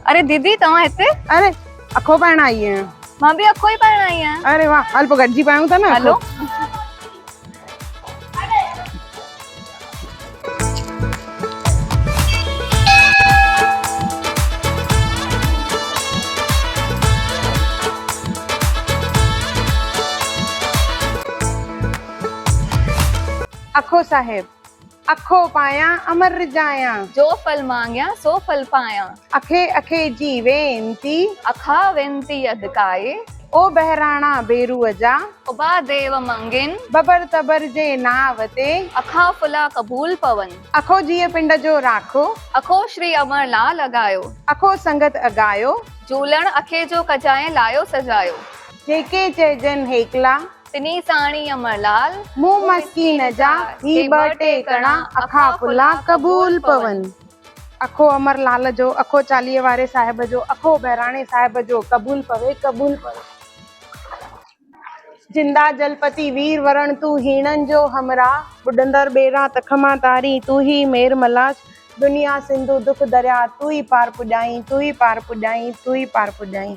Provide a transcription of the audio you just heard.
अरे दीदी तव्हां हिते? अरे अखो पाइण आई आहियां। मां भी अखो ही पाइण आई आहियां। अरे वाह, हल पोइ गॾिजी पायूं था न। हलो। अखो साहिब, अखो पायां अमर रिजायां, जो फल मांगिया सो फल पाया, अखे अखे जी वेनती, अखा वेनती अदकाए, ओ बहराणा बेरूअ जा, उबा देव मंगिन, बबर तबर जे नाव ते, अखा फुला कबूल पवन, अखो जीअ पिंड जो राखो, अखो श्री अमरलाल अगायो, अखो संगत अगायो, झूलण अखे जो कजाए लायो सजायो, जेके चइजन हेकला, तिनी साणी अमरलाल, मुंह मस्कीन जा ही ॿ टे कणा अखा फुला कबूल पवन। अखो अमर लाल जो, अखो चालीहे वारे साहिब जो, अखो बहिराणे साहिब जो कबूल पवे कबूल पवे। जिंदा जलपति वीर वरण तू हीणन जो हमरा, बुडंदर बेरा तखमा तारी तू ही मेर मलाज, दुनिया सिंधु दुख दरिया तू ही पार पुॼाई, तू ही पार पुॼाई, तू ही पार पुॼाई।